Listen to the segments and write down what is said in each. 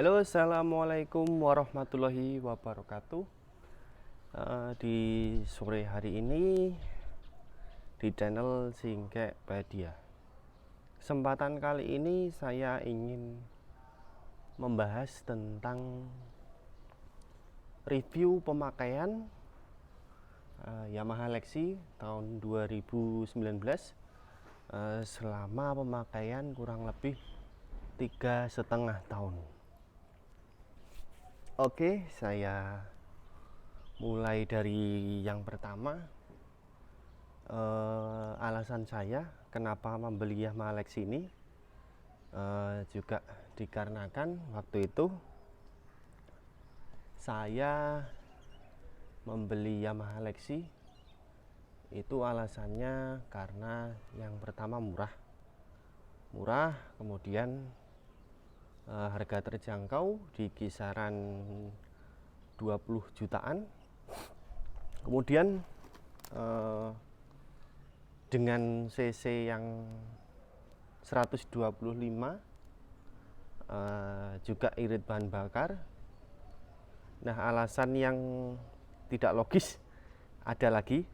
Halo, assalamualaikum warahmatullahi wabarakatuh. Di sore hari ini di channel Singkekpedia. Kesempatan kali ini saya ingin membahas tentang review pemakaian Yamaha Lexi tahun 2019 selama pemakaian kurang lebih 3,5 tahun. Oke, saya mulai dari yang pertama. Alasan saya kenapa membeli Yamaha Lexi ini juga dikarenakan waktu itu saya membeli Yamaha Lexi itu alasannya karena yang pertama murah, kemudian harga terjangkau di kisaran 20 jutaan. Kemudian dengan cc yang 125, juga irit bahan bakar. Nah, alasan yang tidak logis ada lagi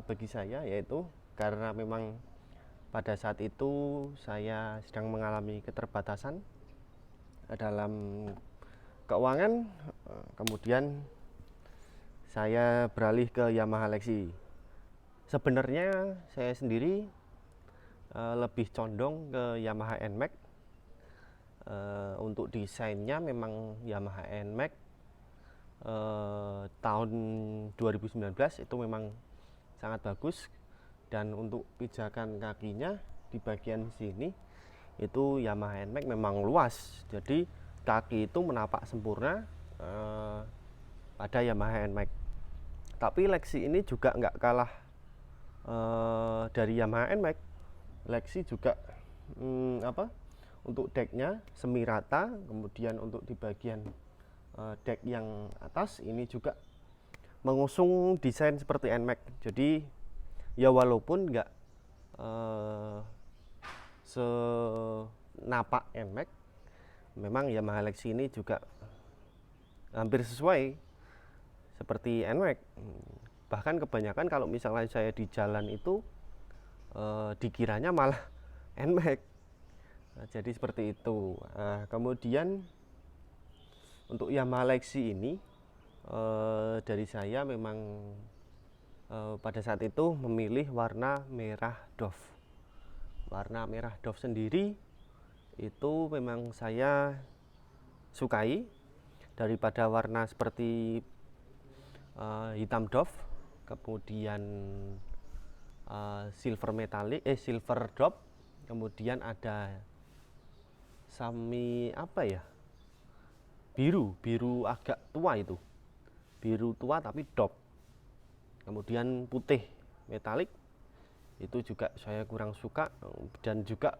bagi saya, yaitu karena memang pada saat itu saya sedang mengalami keterbatasan dalam keuangan. Kemudian saya beralih ke Yamaha Lexi. Sebenarnya saya sendiri lebih condong ke Yamaha NMAX. Untuk desainnya memang Yamaha NMAX tahun 2019 itu memang sangat bagus, dan untuk pijakan kakinya di bagian sini itu Yamaha NMAX memang luas, jadi kaki itu menapak sempurna pada Yamaha NMAX. Tapi Lexi ini juga nggak kalah dari Yamaha NMAX. Lexi juga untuk decknya semi rata, kemudian untuk di bagian deck yang atas ini juga mengusung desain seperti NMAX. Jadi ya walaupun nggak senapak NMAX, memang Yamaha Lexi ini juga hampir sesuai seperti NMAX. Bahkan kebanyakan kalau misalnya saya di jalan itu dikiranya malah NMAX. Nah, jadi seperti itu. Kemudian untuk Yamaha Lexi ini dari saya memang pada saat itu memilih warna merah doff. Warna merah doff sendiri itu memang saya sukai daripada warna seperti hitam doff, kemudian silver drop, kemudian ada sami biru agak tua, itu biru tua tapi drop, kemudian putih metalik itu juga saya kurang suka. Dan juga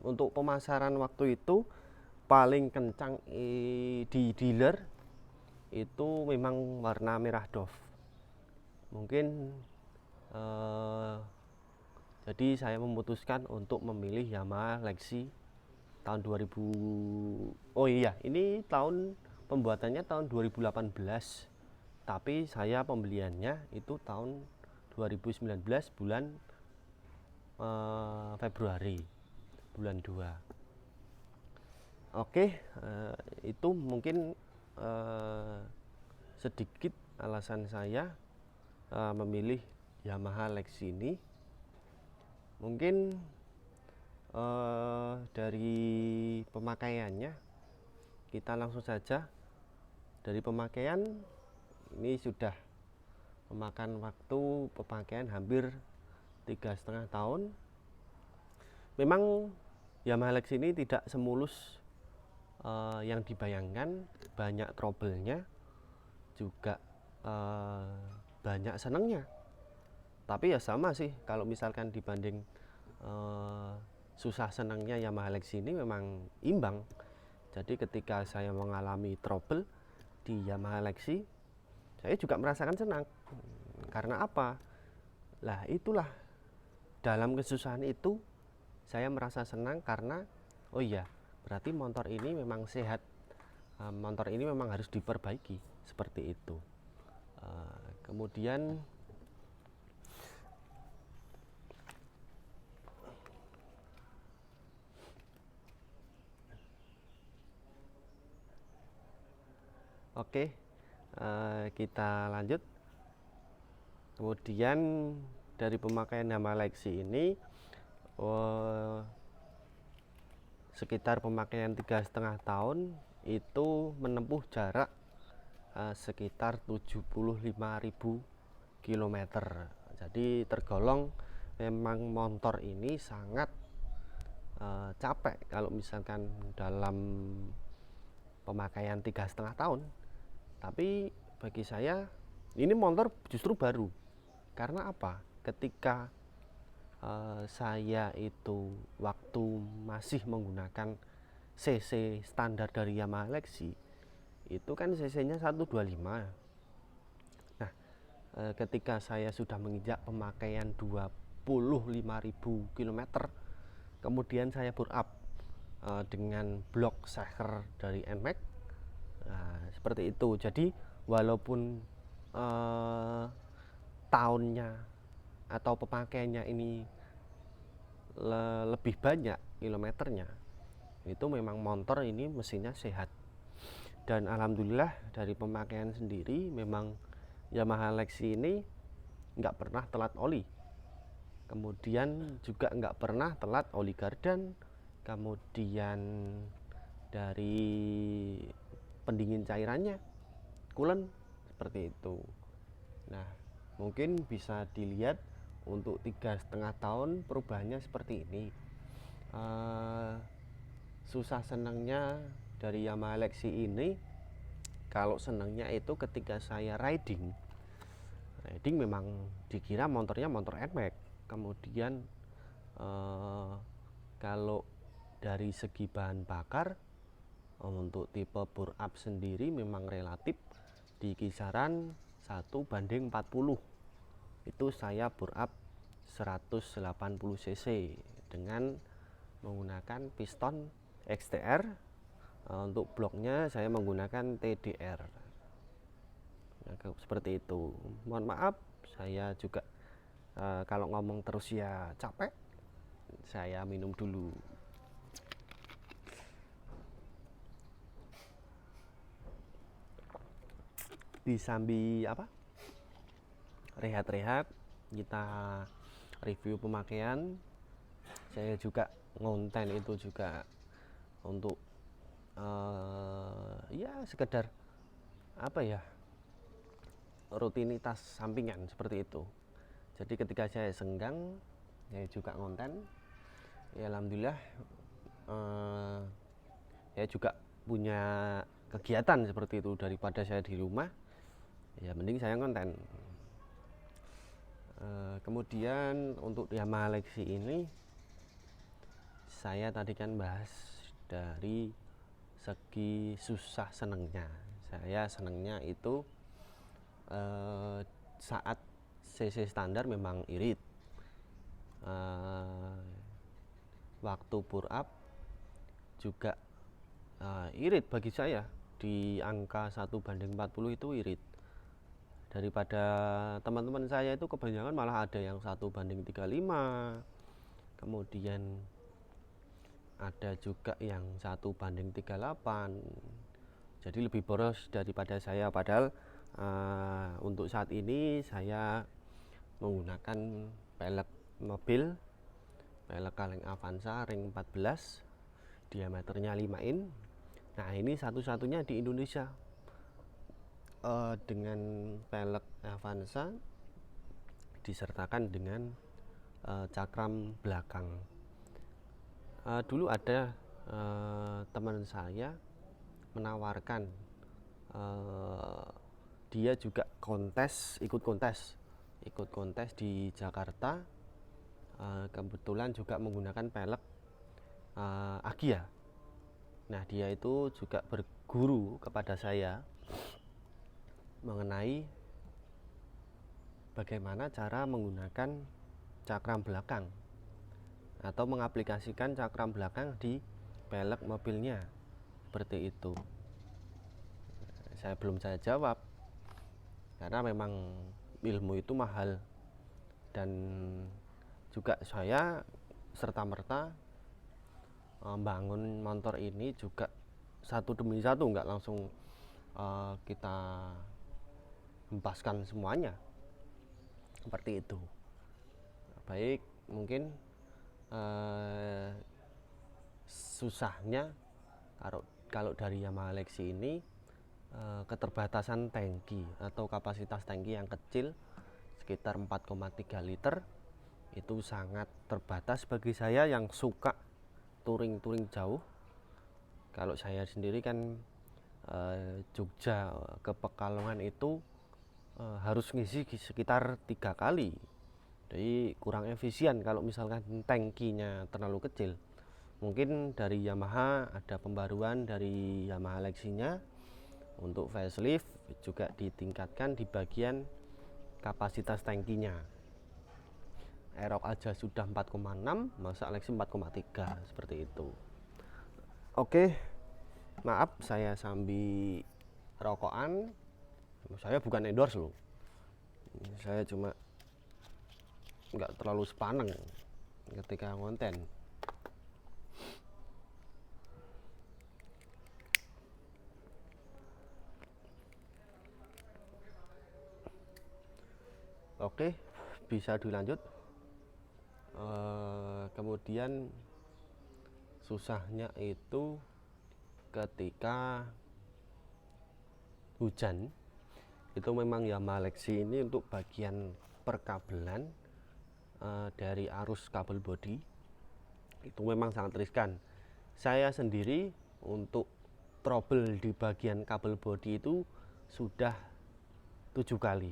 untuk pemasaran waktu itu paling kencang di dealer itu memang warna merah doff. Mungkin jadi saya memutuskan untuk memilih Yamaha Lexi tahun 2000. Oh iya, ini tahun pembuatannya tahun 2018, tapi saya pembeliannya itu tahun 2019 bulan Februari, bulan 2. Oke, itu mungkin sedikit alasan saya memilih Yamaha Lexi ini. Mungkin dari pemakaiannya kita langsung saja. Dari pemakaian ini sudah memakan waktu pemakaian hampir 3,5 tahun. Memang Yamaha Lexi ini tidak semulus yang dibayangkan, banyak trouble-nya, juga banyak senangnya. Tapi ya sama sih, kalau misalkan dibanding susah senangnya Yamaha Lexi ini memang imbang. Jadi ketika saya mengalami trouble di Yamaha Lexi, saya juga merasakan senang. Karena apa? Lah itulah, dalam kesusahan itu saya merasa senang karena oh iya, berarti motor ini memang sehat motor ini memang harus diperbaiki seperti itu. Kemudian oke, kita lanjut. Kemudian dari pemakaian Yamaha Lexi ini sekitar pemakaian 3,5 tahun itu menempuh jarak sekitar 75.000 km. Jadi tergolong memang motor ini sangat capek kalau misalkan dalam pemakaian 3,5 tahun. Tapi bagi saya ini motor justru baru. Karena apa? Ketika saya itu waktu masih menggunakan cc standar dari Yamaha Lexi, itu kan cc-nya 125. Nah, ketika saya sudah menginjak pemakaian 25.000 km, kemudian saya bore up dengan blok Sacher dari NMAX. Nah, seperti itu. Jadi walaupun tahunnya atau pemakaiannya ini lebih banyak kilometernya, itu memang motor ini mesinnya sehat. Dan alhamdulillah dari pemakaian sendiri memang Yamaha Lexi ini nggak pernah telat oli. Kemudian juga nggak pernah telat oli gardan. Kemudian dari pendingin cairannya, coolant, seperti itu. Nah, mungkin bisa dilihat untuk 3,5 tahun perubahannya seperti ini. Susah senangnya dari Yamaha Lexi ini, kalau senangnya itu ketika saya riding memang dikira motornya motor NMAX. Kemudian kalau dari segi bahan bakar untuk tipe bore up sendiri memang relatif di kisaran 1:40. Itu saya bore up 180 cc dengan menggunakan piston XTR. Untuk bloknya saya menggunakan TDR. Nah, seperti itu. Mohon maaf, saya juga kalau ngomong terus ya capek. Saya minum dulu. Disambi apa? Rehat-rehat, kita review pemakaian. Saya juga ngonten itu juga untuk ya sekedar apa ya, rutinitas sampingan seperti itu. Jadi ketika saya senggang, saya juga ngonten. Ya alhamdulillah, saya juga punya kegiatan seperti itu. Daripada saya di rumah, ya mending saya ngonten. Kemudian untuk Yamaha Lexi ini, saya tadi kan bahas dari segi susah senengnya. Saya senengnya itu saat cc standar memang irit. Waktu bore up juga irit bagi saya. Di angka 1:40 itu irit. Daripada teman-teman saya itu kebanyakan malah ada yang 1:35. Kemudian ada juga yang 1:38. Jadi lebih boros daripada saya. Padahal untuk saat ini saya menggunakan pelek mobil, pelek kaleng Avanza ring 14, diameternya 5 in. Nah, ini satu-satunya di Indonesia dengan pelek Avanza disertakan dengan cakram belakang. Dulu ada teman saya menawarkan, dia juga ikut kontes di Jakarta. Kebetulan juga menggunakan pelek Agia. Nah, dia itu juga berguru kepada saya mengenai bagaimana cara menggunakan cakram belakang atau mengaplikasikan cakram belakang di pelek mobilnya, seperti itu. belum saya jawab, karena memang ilmu itu mahal, dan juga saya serta-merta bangun motor ini juga satu demi satu, nggak langsung kita hempaskan semuanya seperti itu. Baik, mungkin susahnya kalau dari Yamaha Lexi ini keterbatasan tangki atau kapasitas tangki yang kecil sekitar 4,3 liter itu sangat terbatas bagi saya yang suka touring jauh. Kalau saya sendiri kan Jogja ke Pekalongan itu harus ngisi sekitar 3 kali, jadi kurang efisien kalau misalkan tangkinya terlalu kecil. Mungkin dari Yamaha ada pembaruan dari Yamaha Lexinya untuk facelift juga ditingkatkan di bagian kapasitas tangkinya. Aerox aja sudah 4,6, masa Lexi 4,3 seperti itu. Oke, maaf saya sambil rokokan. Saya bukan endorse loh, saya cuma nggak terlalu sepaneng ketika konten. Oke, bisa dilanjut. Kemudian susahnya itu ketika hujan, itu memang Yamaha Lexi ini untuk bagian perkabelan dari arus kabel bodi itu memang sangat riskan. Saya sendiri untuk trouble di bagian kabel bodi itu sudah 7 kali.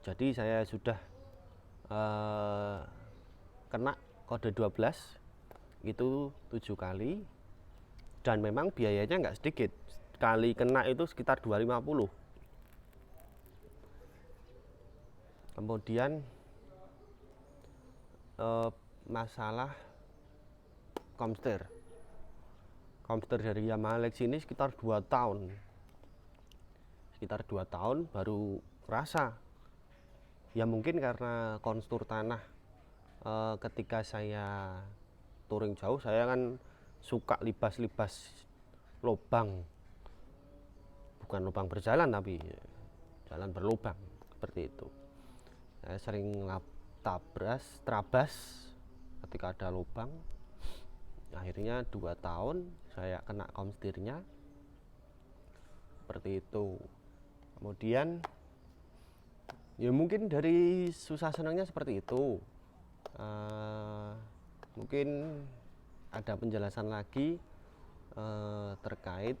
Jadi saya sudah kena kode 12 itu 7 kali, dan memang biayanya nggak sedikit. Kali kena itu sekitar 250. Kemudian masalah komster dari Yamaha Lexi ini sekitar 2 tahun baru rasa. Ya mungkin karena konstur tanah, ketika saya touring jauh saya kan suka libas-libas lubang, bukan lubang berjalan tapi jalan berlubang seperti itu. Saya sering terabas ketika ada lubang. Akhirnya 2 tahun saya kena komstirnya seperti itu. Kemudian ya mungkin dari susah senangnya seperti itu. Mungkin ada penjelasan lagi terkait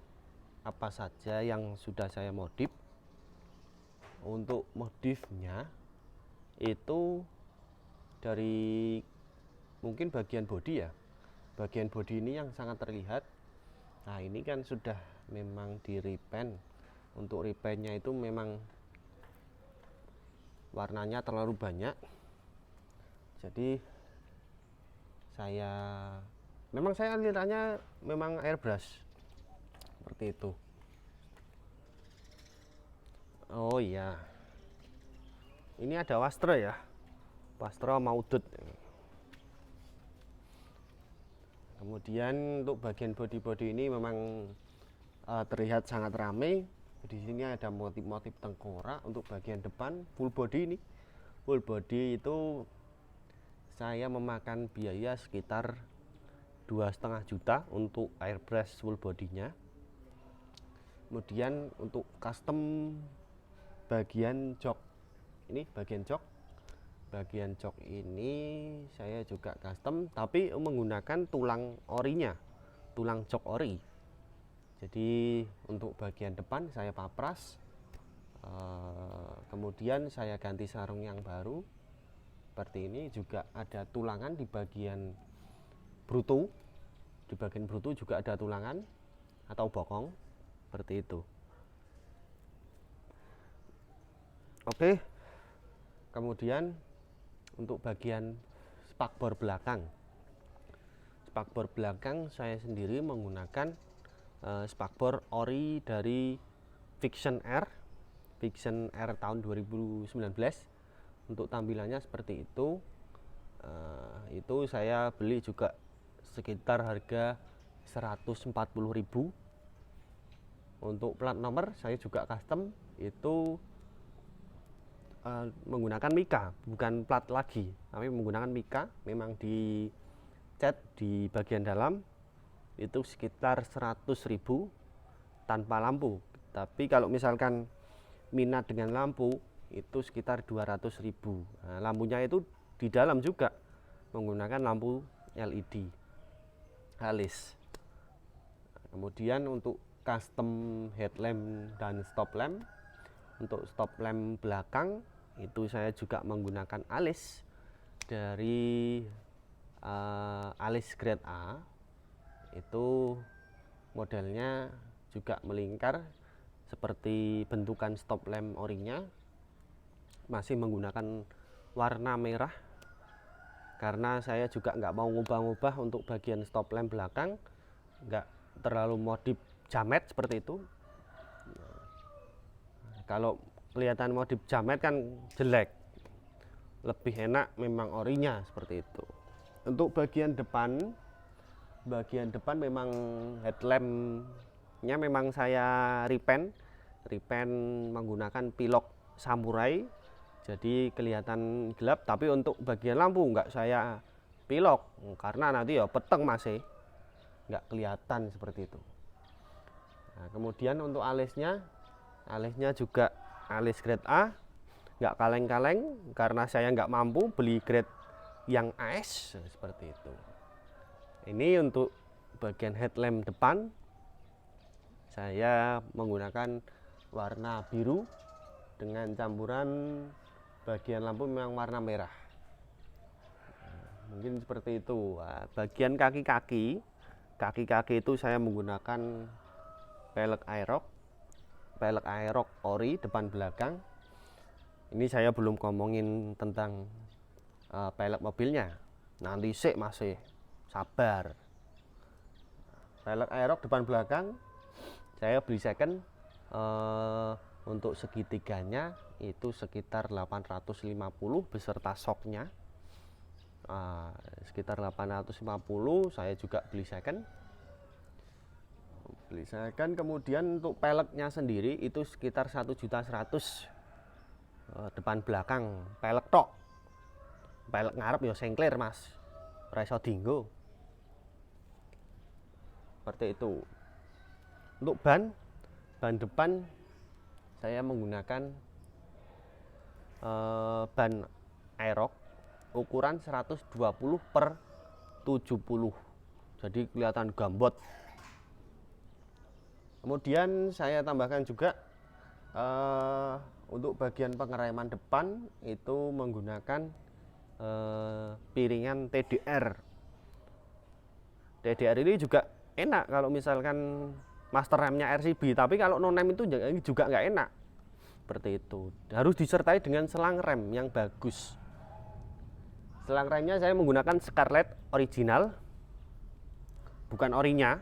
apa saja yang sudah saya modif. Untuk modifnya itu dari mungkin bagian bodi ya, bagian bodi ini yang sangat terlihat. Nah ini kan sudah memang di repaint. Untuk repaintnya itu memang warnanya terlalu banyak, jadi saya alirannya memang airbrush seperti itu. Oh iya, ini ada Wastra ya, Wastra Maudut. Kemudian untuk bagian bodi ini memang terlihat sangat ramai. Di sini ada motif-motif tengkorak. Untuk bagian depan full body ini, full body itu saya memakan biaya sekitar 2,5 juta untuk airbrush full bodinya. Kemudian untuk custom bagian jok ini, bagian jok ini saya juga custom tapi menggunakan tulang orinya, tulang jok ori. Jadi untuk bagian depan saya papras, kemudian saya ganti sarung yang baru seperti ini. Juga ada tulangan di bagian bruto, juga ada tulangan atau bokong seperti itu. Oke, kemudian untuk bagian spakbor belakang saya sendiri menggunakan spakbor ori dari Vision R tahun 2019. Untuk tampilannya seperti itu. Itu saya beli juga sekitar harga 140.000. Untuk plat nomor saya juga custom, itu menggunakan Mika, bukan plat lagi, tapi menggunakan Mika. Memang di cat di bagian dalam itu sekitar 100.000 tanpa lampu. Tapi kalau misalkan minat dengan lampu itu sekitar 200.000. Nah, lampunya itu di dalam juga menggunakan lampu LED alis. Kemudian untuk custom headlamp dan stop lamp, untuk stop lamp belakang itu saya juga menggunakan alis dari alis grade A. Itu modelnya juga melingkar seperti bentukan stop lamp orinya, masih menggunakan warna merah, karena saya juga nggak mau ngubah-ngubah untuk bagian stop lamp belakang, nggak terlalu modif jamet seperti itu. Kalau kelihatan modif jamet kan jelek, lebih enak memang orinya seperti itu. Untuk bagian depan memang headlampnya memang saya repaint menggunakan pilok samurai, jadi kelihatan gelap. Tapi untuk bagian lampu nggak saya pilok, karena nanti ya peteng masih nggak kelihatan seperti itu. Nah, kemudian untuk alisnya juga alis grade A, nggak kaleng-kaleng, karena saya nggak mampu beli grade yang AS seperti itu. Ini untuk bagian headlamp depan saya menggunakan warna biru dengan campuran bagian lampu memang warna merah. Mungkin seperti itu. Nah, bagian kaki-kaki itu saya menggunakan pelek Aerox ori depan belakang. Ini saya belum ngomongin tentang pelek mobilnya, nanti sih masih sabar. Pelek Aerox depan belakang saya beli second, untuk segitiganya itu sekitar 850 beserta soknya. Sekitar 850 saya juga beli second. Kemudian untuk peleknya sendiri itu sekitar 1.100.000 depan belakang pelek tok. Pelek ngarep ya sengklir mas, ora iso dinggo. Seperti itu. Untuk ban depan saya menggunakan ban Aerox ukuran 120/70, jadi kelihatan gambot. Kemudian saya tambahkan juga untuk bagian pengereman depan itu menggunakan piringan TDR. TDR ini juga enak kalau misalkan master remnya RCB, tapi kalau non rem itu juga nggak enak. Seperti itu. Harus disertai dengan selang rem yang bagus. Selang remnya saya menggunakan Scarlett original, bukan orinya,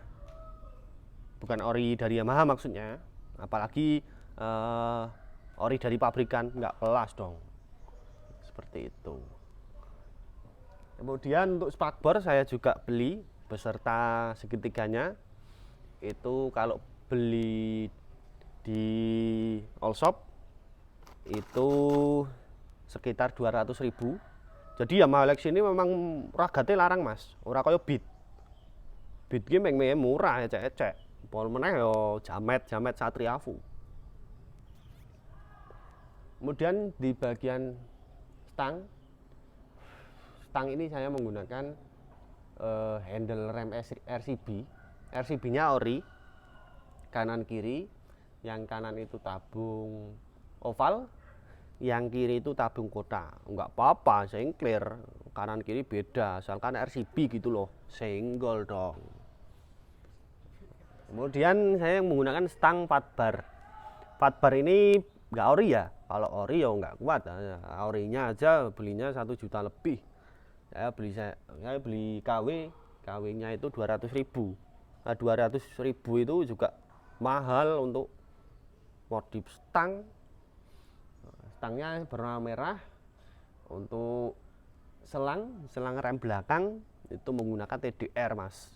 bukan ori dari Yamaha maksudnya. Apalagi ori dari pabrikan, nggak kelas dong. Seperti itu. Kemudian untuk spakbor saya juga beli beserta segitiganya. Itu kalau beli di all shop itu sekitar 200.000. Jadi Yamaha Lex ini memang ragatnya larang mas, ora kaya Beat ki memang murah, ecek-ecek. Pol meneh yo jamet Satriafu. Kemudian di bagian stang ini saya menggunakan handle rem RCB-nya ori, kanan kiri. Yang kanan itu tabung oval, yang kiri itu tabung kota. Enggak apa-apa, sengklir. Kanan kiri beda, asalkan RCB gitu loh, senggol dong. Kemudian saya menggunakan stang 4 bar. 4 bar ini enggak ori ya. Kalau ori ya enggak kuat. Orinya aja belinya 1 juta lebih. Saya beli KW-nya itu 200.000. Nah, 200.000 itu juga mahal untuk modif stang. Stangnya berwarna merah. Untuk selang rem belakang itu menggunakan TDR mas.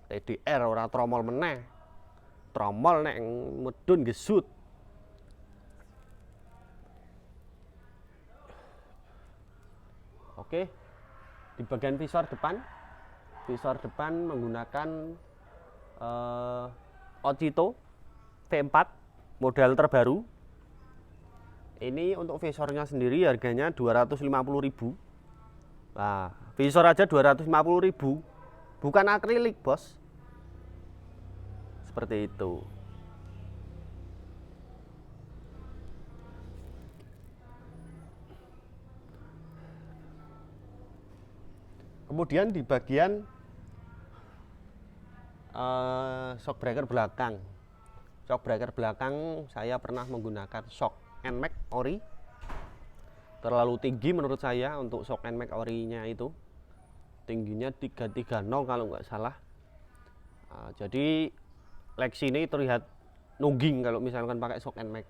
TDR ora tromol meneh. Tromol nek medun gesut. Oke, di bagian visor depan menggunakan Ocito V4 model terbaru. Ini untuk visornya sendiri harganya 250.000. Nah, visor aja 250.000, bukan akrilik bos. Seperti itu. Kemudian di bagian shock breaker belakang. Shock breaker belakang saya pernah menggunakan shock NMAX ori. Terlalu tinggi menurut saya untuk shock NMAX ori-nya itu. Tingginya 330 kalau nggak salah. Jadi Lexi ini terlihat nungging kalau misalkan pakai shock NMAX.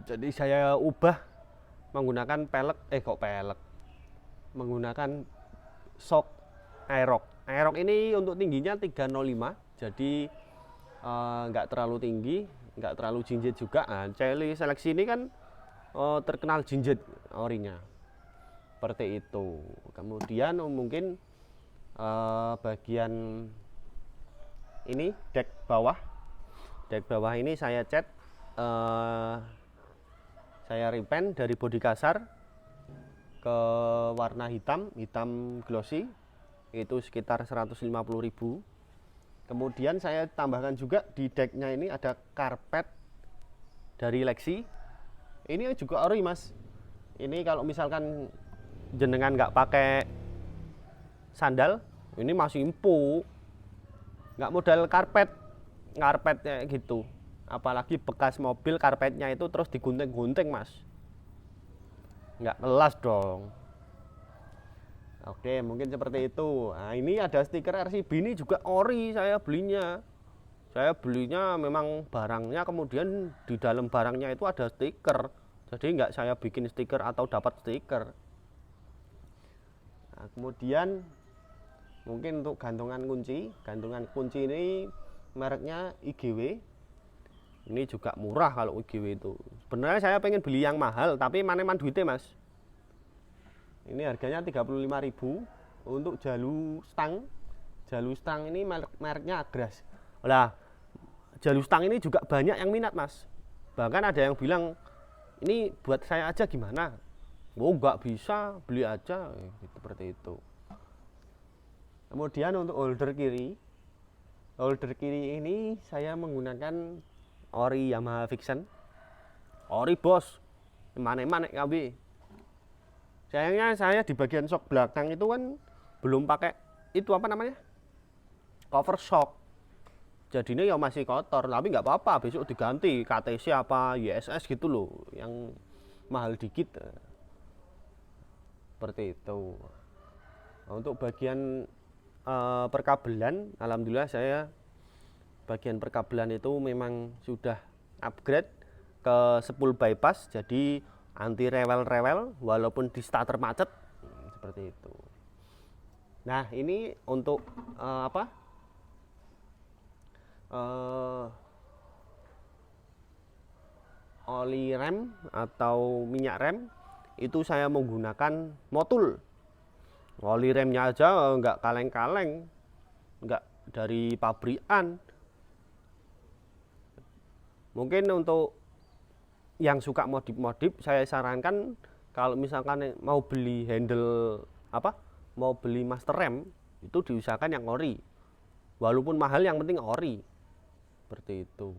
Jadi saya ubah menggunakan menggunakan shock Aerox. Aerox ini untuk tingginya 305, jadi nggak terlalu tinggi, nggak terlalu jinjit juga. Nah, Celi Seleksi ini kan terkenal jinjit orinya, seperti itu. Kemudian mungkin bagian ini dek bawah ini saya cat, saya repaint dari bodi kasar ke warna hitam glossy, itu sekitar 150.000. Kemudian saya tambahkan juga di decknya ini ada karpet dari Lexi. Ini juga ori mas. Ini kalau misalkan jenengan nggak pakai sandal, ini masih empuk. Nggak modal karpetnya gitu. Apalagi bekas mobil karpetnya itu terus digunting-gunting mas. Nggak kelas dong. Oke, mungkin seperti itu. Nah, ini ada stiker RCB, ini juga ori saya belinya. Saya belinya memang barangnya, kemudian di dalam barangnya itu ada stiker. Jadi nggak saya bikin stiker atau dapat stiker. Nah, kemudian mungkin untuk gantungan kunci ini mereknya IGW. Ini juga murah kalau IGW itu. Sebenarnya saya pengen beli yang mahal, tapi mana duitnya mas. Ini harganya 35.000 untuk jalu stang. Jalu stang ini mereknya Agras. Lah, jalu stang ini juga banyak yang minat mas. Bahkan ada yang bilang ini buat saya aja gimana? Oh nggak bisa, beli aja, seperti itu. Kemudian untuk holder kiri ini saya menggunakan ori Yamaha Vixion. Ori bos, eman-eman nek KB. Sayangnya saya di bagian shock belakang itu kan belum pakai itu apa namanya, cover shock. Jadinya ya masih kotor, tapi nggak apa-apa, besok diganti KTC apa YSS gitu loh, yang mahal dikit. Seperti itu. Nah, untuk bagian perkabelan, alhamdulillah saya bagian perkabelan itu memang sudah upgrade ke spool bypass, jadi anti rewel-rewel walaupun di starter macet, seperti itu. Nah, ini untuk oli rem atau minyak rem itu saya menggunakan Motul. Oli remnya aja nggak kaleng-kaleng, nggak dari pabrikan. Mungkin untuk yang suka modif-modif, saya sarankan kalau misalkan mau beli handle mau beli master rem, itu diusahakan yang ori. Walaupun mahal, yang penting ori. Seperti itu.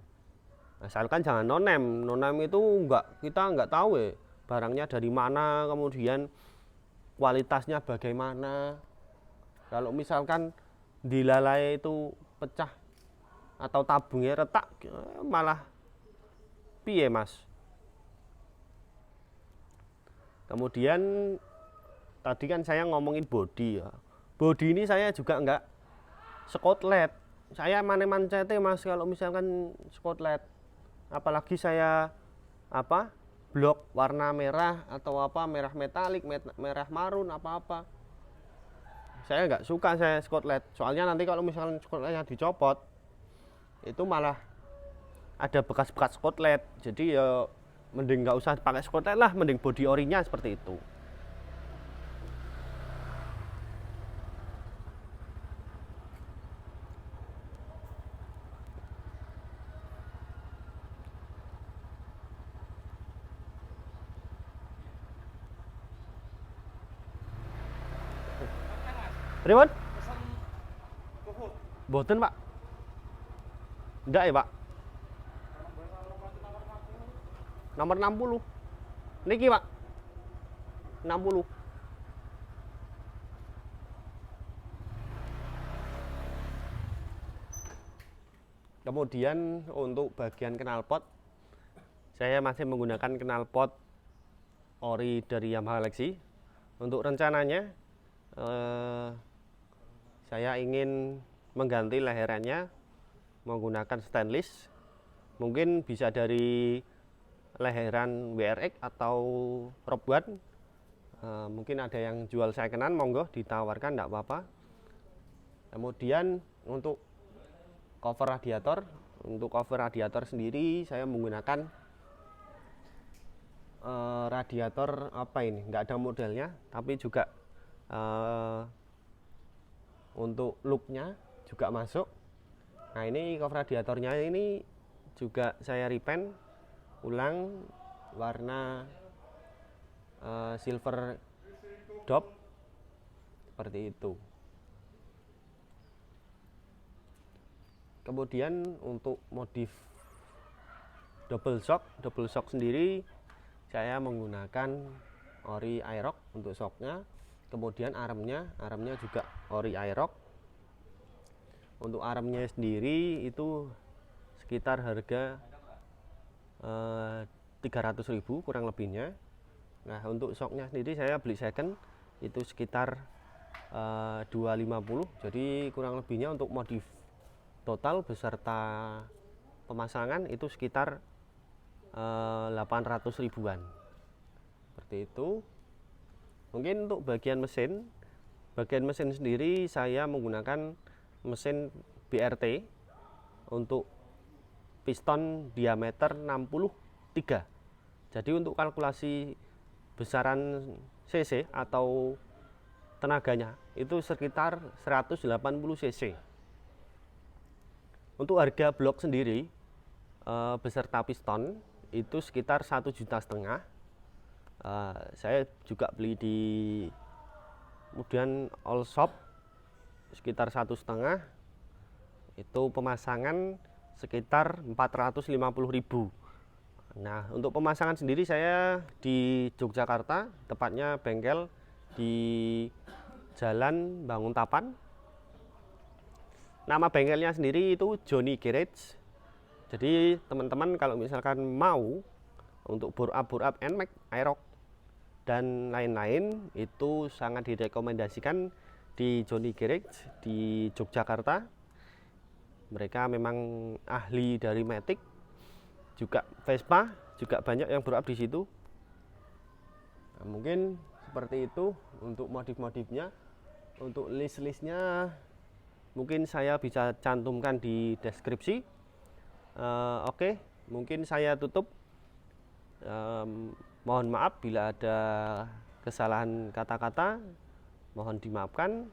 Asalkan jangan nonem. Nonem itu kita nggak tahu ya barangnya dari mana, kemudian kualitasnya bagaimana. Kalau misalkan dilalai itu pecah atau tabungnya retak, malah piye mas. Kemudian tadi kan saya ngomongin bodi ya. Bodi ini saya juga enggak skotlet. Saya maneman cete mas kalau misalkan skotlet. apalagi saya apa blok warna merah atau apa merah metalik, merah marun apa-apa. Saya nggak suka saya skotlet. Soalnya nanti kalau misalnya skotletnya dicopot, itu malah ada bekas-bekas skotlet. Jadi ya mending nggak usah pakai skotlet lah, mending body orinya seperti itu. Pripun? Boten, Pak. Enggak ya, Pak. Nomor 60. Niki, Pak. 60. Kemudian untuk bagian knalpot, saya masih menggunakan knalpot ori dari Yamaha Lexi. Untuk rencananya saya ingin mengganti leherannya menggunakan stainless. Mungkin bisa dari leheran WRX atau Rob One. Mungkin ada yang jual secondan, monggo ditawarkan, tidak apa-apa. Kemudian untuk cover radiator sendiri saya menggunakan radiator apa ini, nggak ada modelnya, tapi juga untuk looknya juga masuk. Nah, ini cover radiatornya ini juga saya repaint ulang warna silver dop seperti itu. Kemudian untuk modif double shock sendiri saya menggunakan ori Aerox untuk shocknya. Kemudian armnya juga ori Aerox. Untuk armnya sendiri itu sekitar harga 300.000 kurang lebihnya. Nah, untuk shocknya sendiri saya beli second itu sekitar 250. Jadi kurang lebihnya untuk modif total beserta pemasangan itu sekitar 800 ribuan seperti itu. Mungkin untuk bagian mesin sendiri saya menggunakan mesin BRT untuk piston diameter 63. Jadi untuk kalkulasi besaran cc atau tenaganya itu sekitar 180 cc. Untuk harga blok sendiri beserta piston itu sekitar 1,5 juta. Saya juga beli di kemudian all shop sekitar 1,5. Itu pemasangan sekitar 450.000. Nah, untuk pemasangan sendiri saya di Yogyakarta, tepatnya bengkel di Jalan Banguntapan. Nama bengkelnya sendiri itu Johnny Garage. Jadi teman-teman kalau misalkan mau untuk bore up NMAX, Aerox dan lain-lain itu sangat direkomendasikan di Johnny Garage di Yogyakarta. Mereka memang ahli dari Matic, juga Vespa, juga banyak yang bore up di situ. Nah, mungkin seperti itu untuk modif-modifnya. Untuk list-listnya mungkin saya bisa cantumkan di deskripsi. Oke, mungkin saya tutup. Mohon maaf bila ada kesalahan kata-kata, mohon dimaafkan.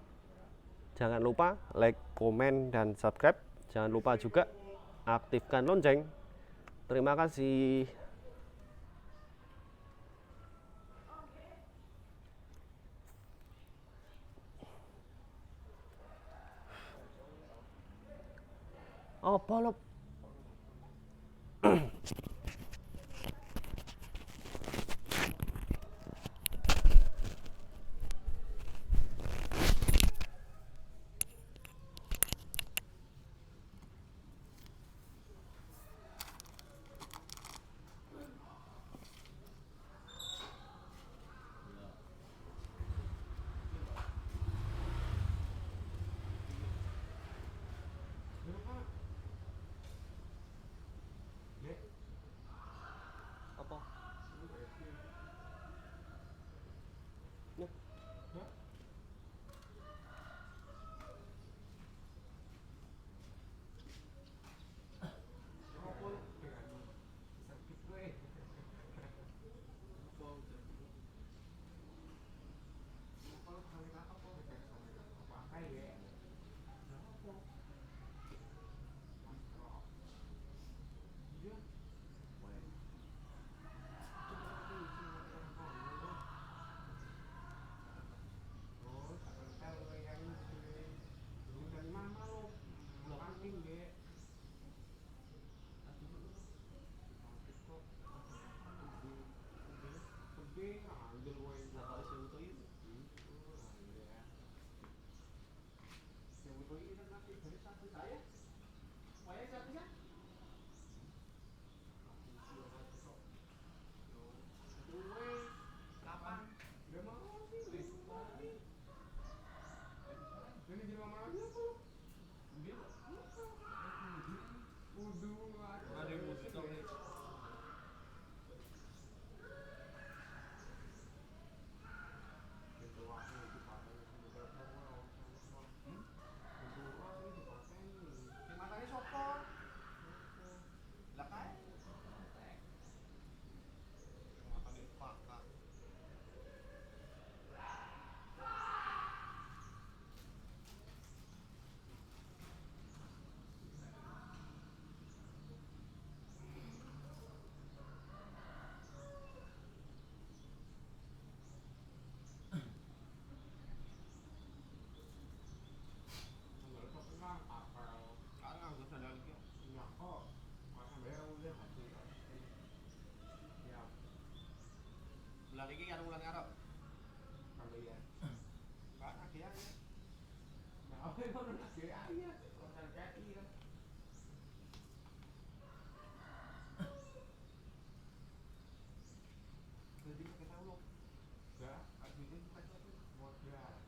Jangan lupa like, komen, dan subscribe. Jangan lupa juga aktifkan lonceng. Terima kasih. Oh, bolop. Bulan ini karo bulan ngarep. Kalau ya. Enggak nagih aja. Nah, apa yang mau nagih aja? Orang kaki kan. Jadi kita tahu loh. Enggak, ini bukan satu modal.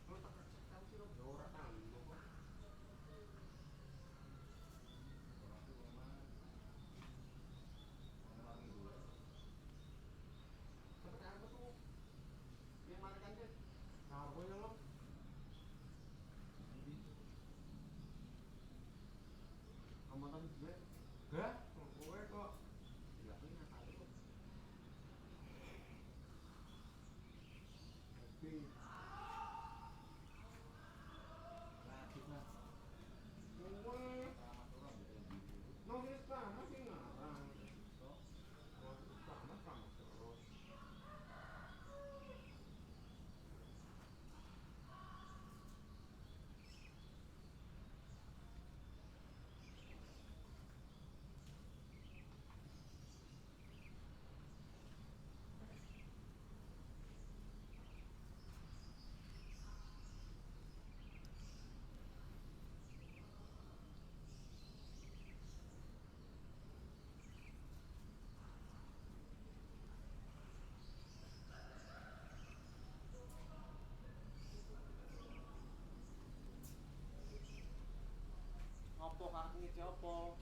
Kalau tak tahu sih loh, orang tahu loh. Seperti apa tuh? Yang mana kan deh? Nah, boleh loh. Kamu tahu juga? Enggak, kowe kok. Dilakuin apa itu? Tapi nulis sama sih ngarang. Nulis sama terus. Apa kaki ngisi apa?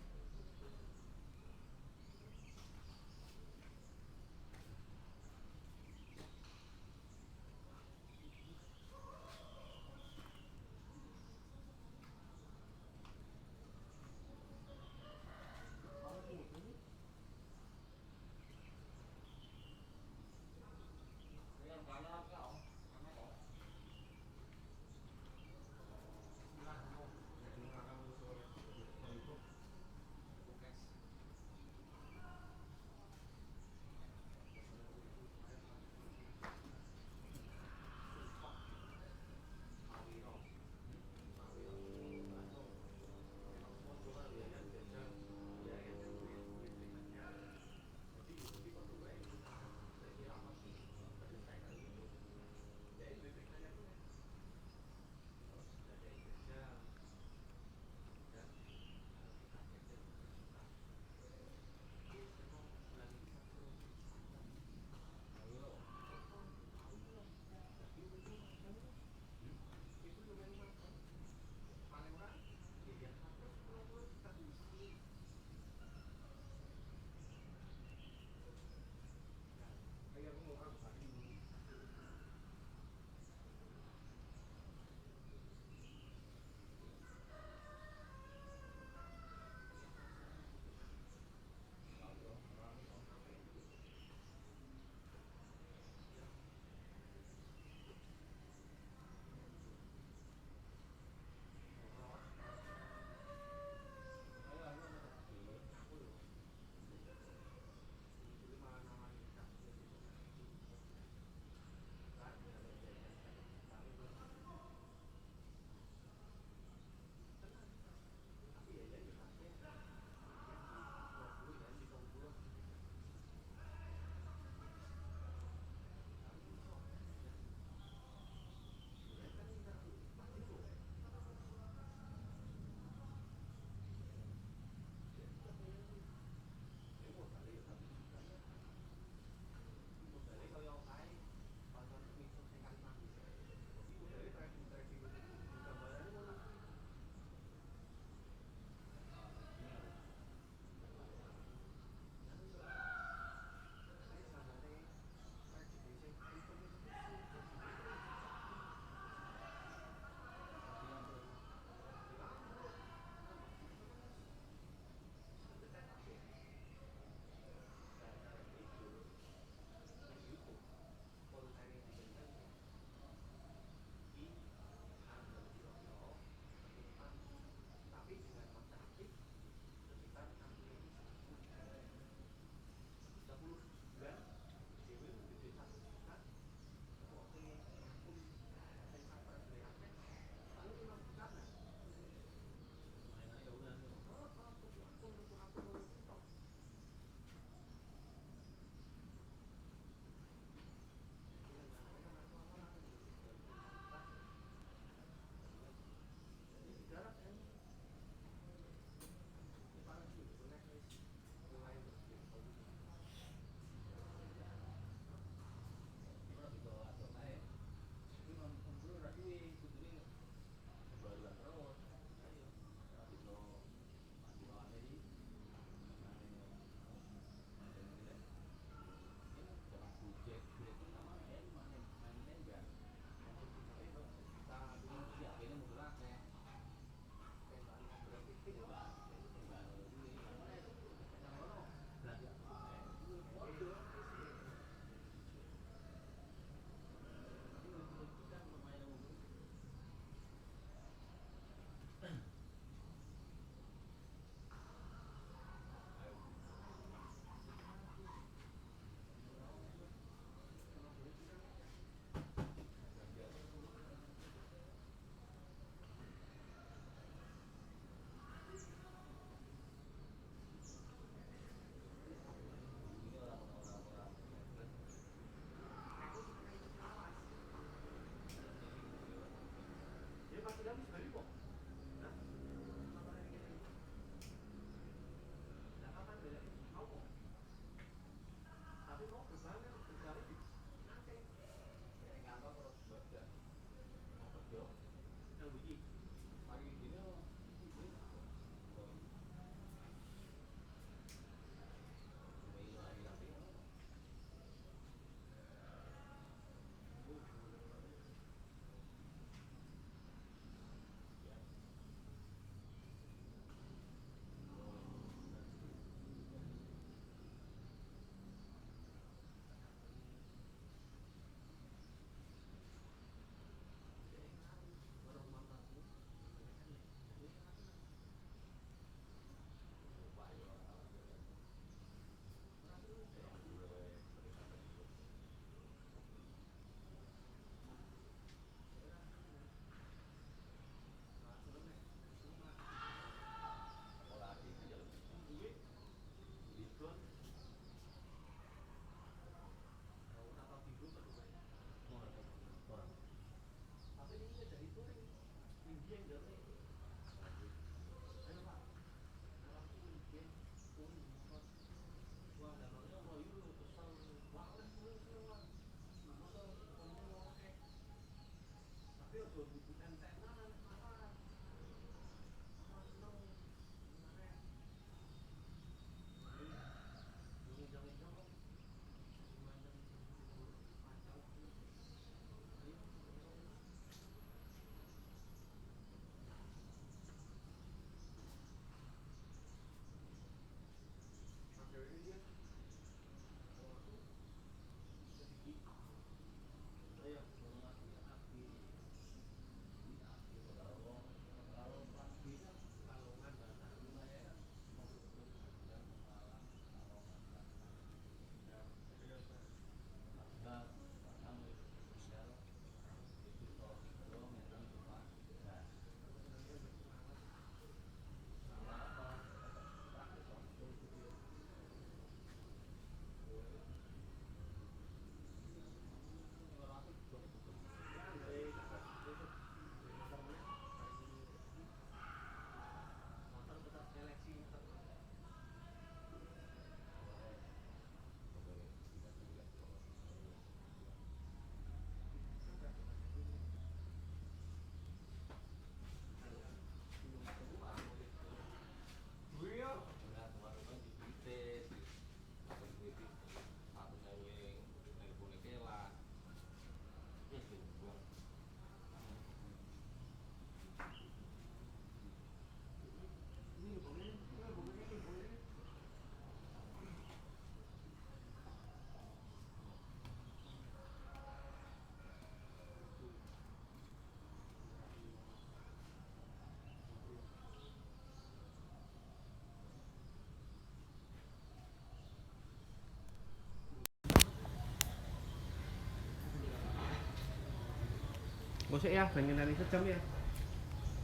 Gosok ya, ben ngenteni sejam ya.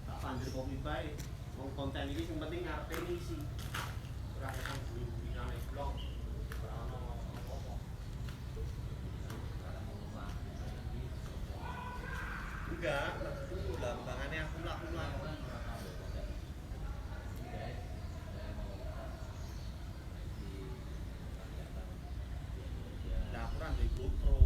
Tak panjer kopi bae. Wong konten iki sing penting ngarepe isi. Ora nang buri-burine blog. Ora ono apa-apa. Enggak, lambangannya aku lah. Lah aku ra ndek GoPro.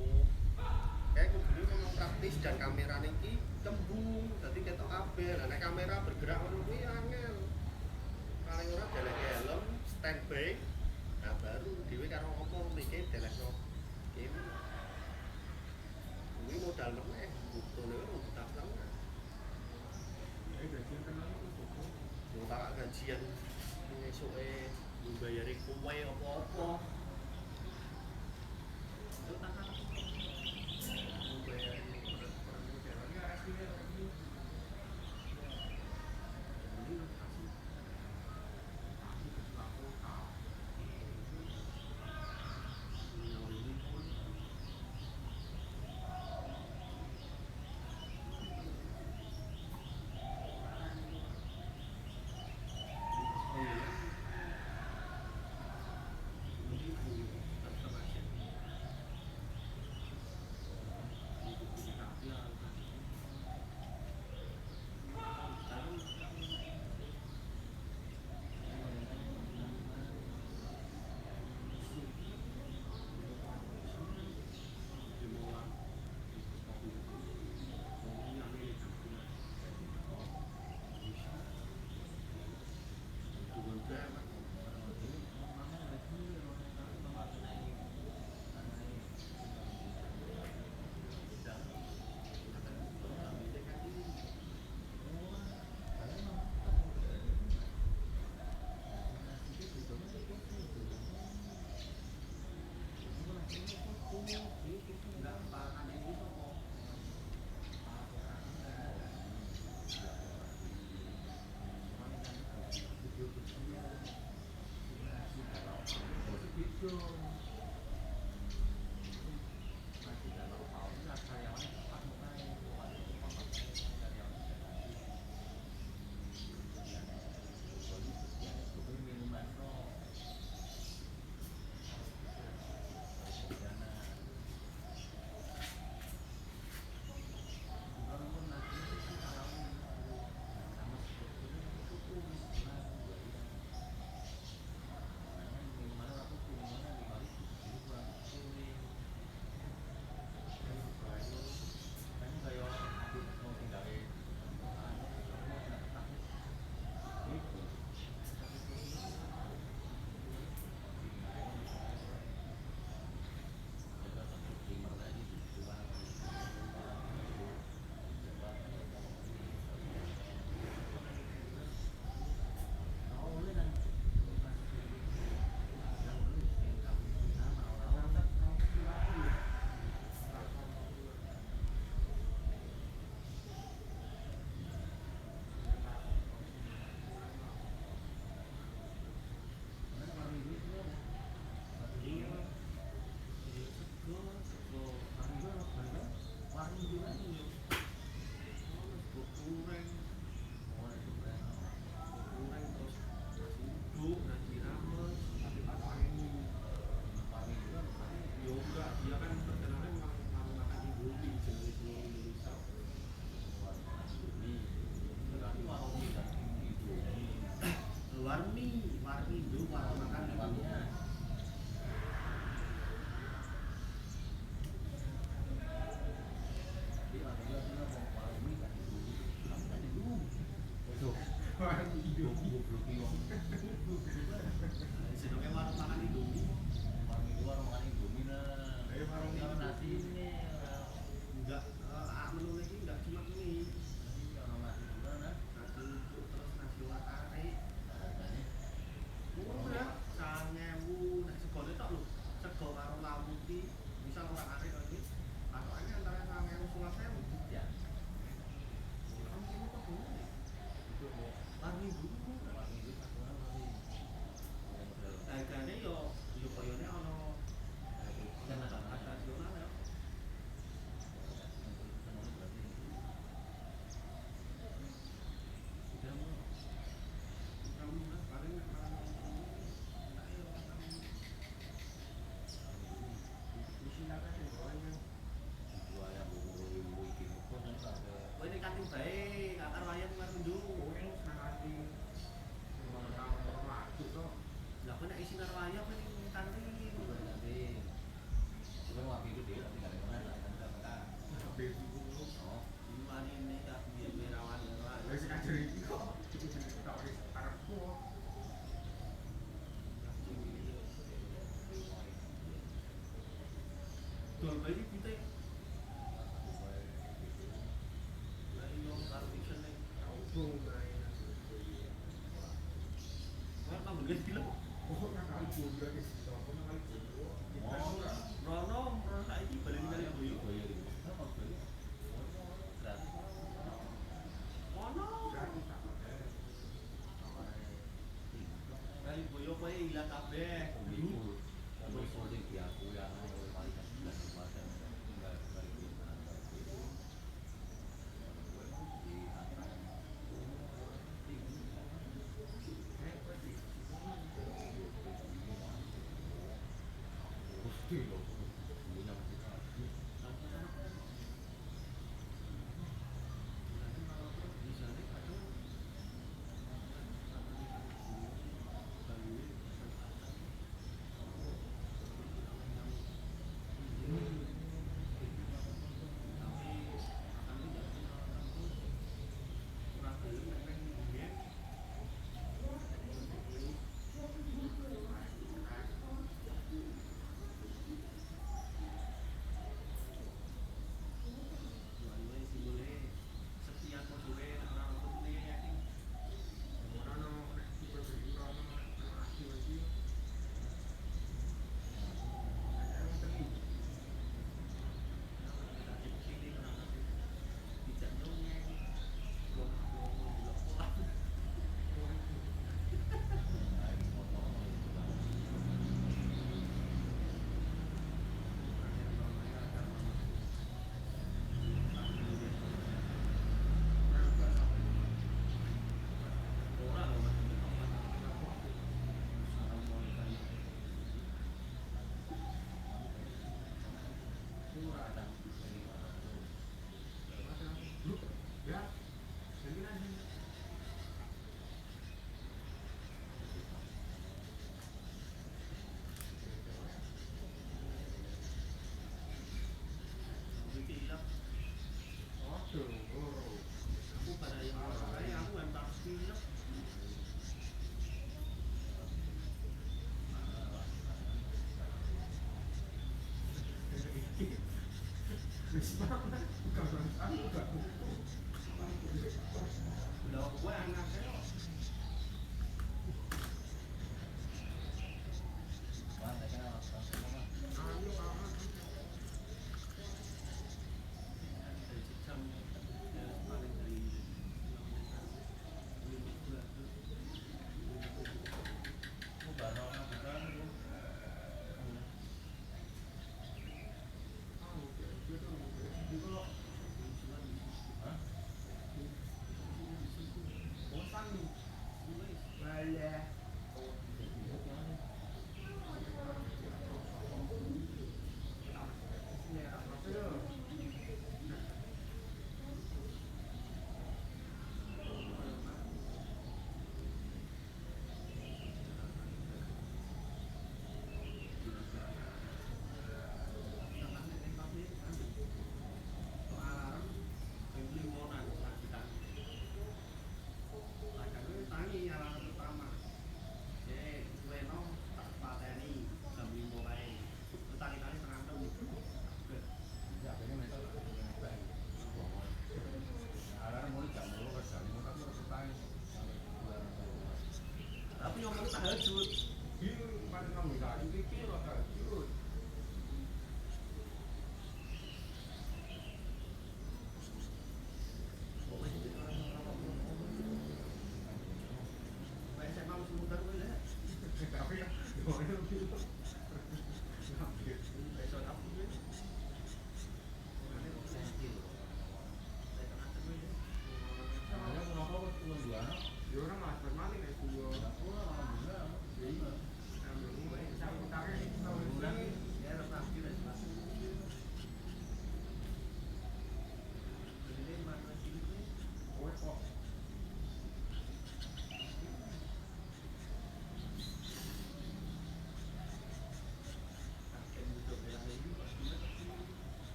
Kayak kudune memang praktis dan kamera niki kembung, dadi ketok kabeh. Lah nek kamera bergerak ngono kuwi angel. Paling ora delek helm, standby. Nah baru dhewe karo apa mikir delekno game. Kuwi modal meneh, buktone ora tak setengah. Yo tak gajian esuke mbayari kowe apa-apa.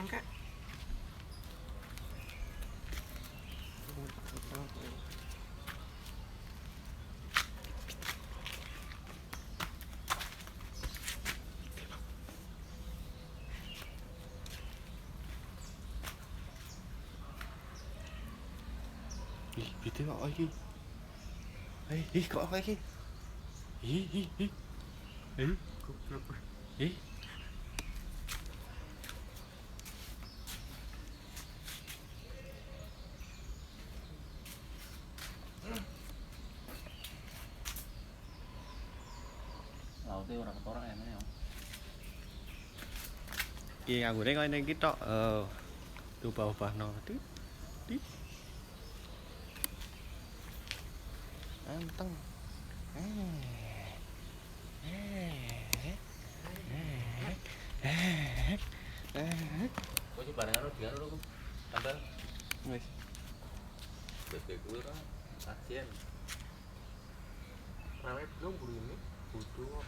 mangke. Ih, bite kok iki. Kok apa iki? Ih. Goblok. Ih. Laute ora ketorak ya ya. Iki nganggone kaya ning iki tok. Ubah-ubahno. Di. Anteng. Kok sih bareng karo dia lho tambal. Wis. Bebek kuwi ora ajen. Rame belum buru ini. Butuh.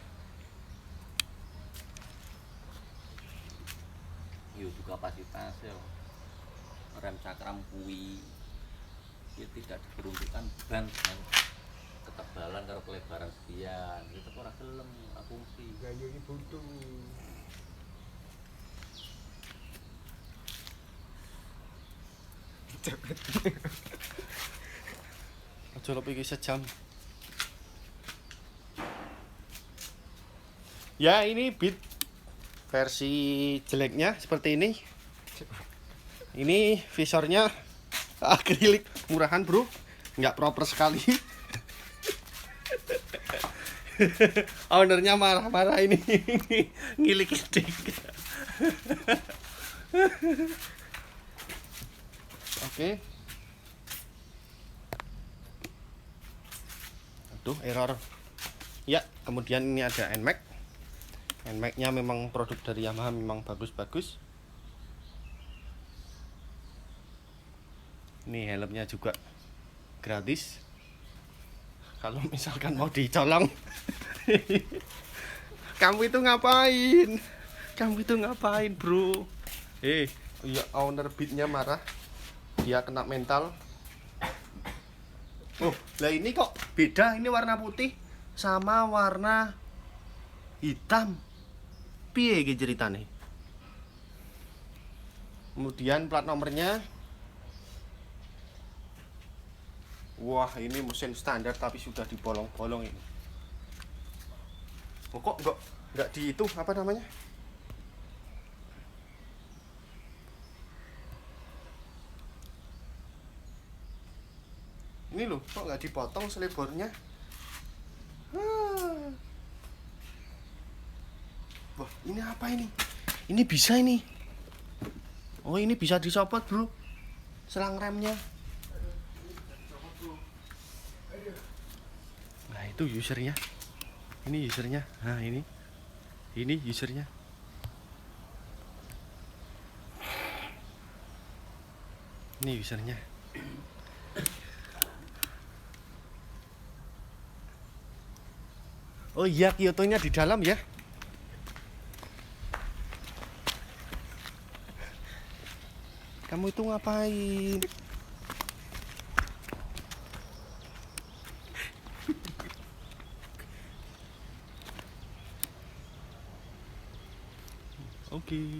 Yo juga kapasitas ya. Rem cakram kuwi ya tidak diperuntukkan ban dengan ketebalan karo kelebaran sekian. Itu ora gelem, ora fungsi. Gaya iki butuh. Aja lep iki sejam. Ya, ini Beat versi jeleknya seperti ini. Ini visornya akrilik murahan, Bro. Nggak proper sekali. Ownernya marah-marah ini. Ngilik dik. Oke. Aduh, error. Ya, kemudian ini ada NMAX. NMAX-nya memang produk dari Yamaha, memang bagus-bagus. Ini helmnya juga gratis. Kalau misalkan mau dicolong. Kamu itu ngapain? Kamu itu ngapain, Bro? Ya owner Beat-nya marah. Dia kena mental. Oh, lah ini kok beda. Ini warna putih sama warna hitam. Piye iki ceritane? Kemudian plat nomornya. Wah, ini mesin standar tapi sudah dibolong-bolong ini. Oh, kok enggak di itu apa namanya? Ini loh, kok nggak dipotong selebornya? Wah, ini apa ini? Ini bisa ini. Oh, ini bisa disopot, Bro. Selang remnya. Nah, itu usernya. Ini usernya. Nah, ini. Ini usernya. Ini usernya. Oh iya, Kyoto-nya di dalam ya. Kamu itu ngapain? Oke.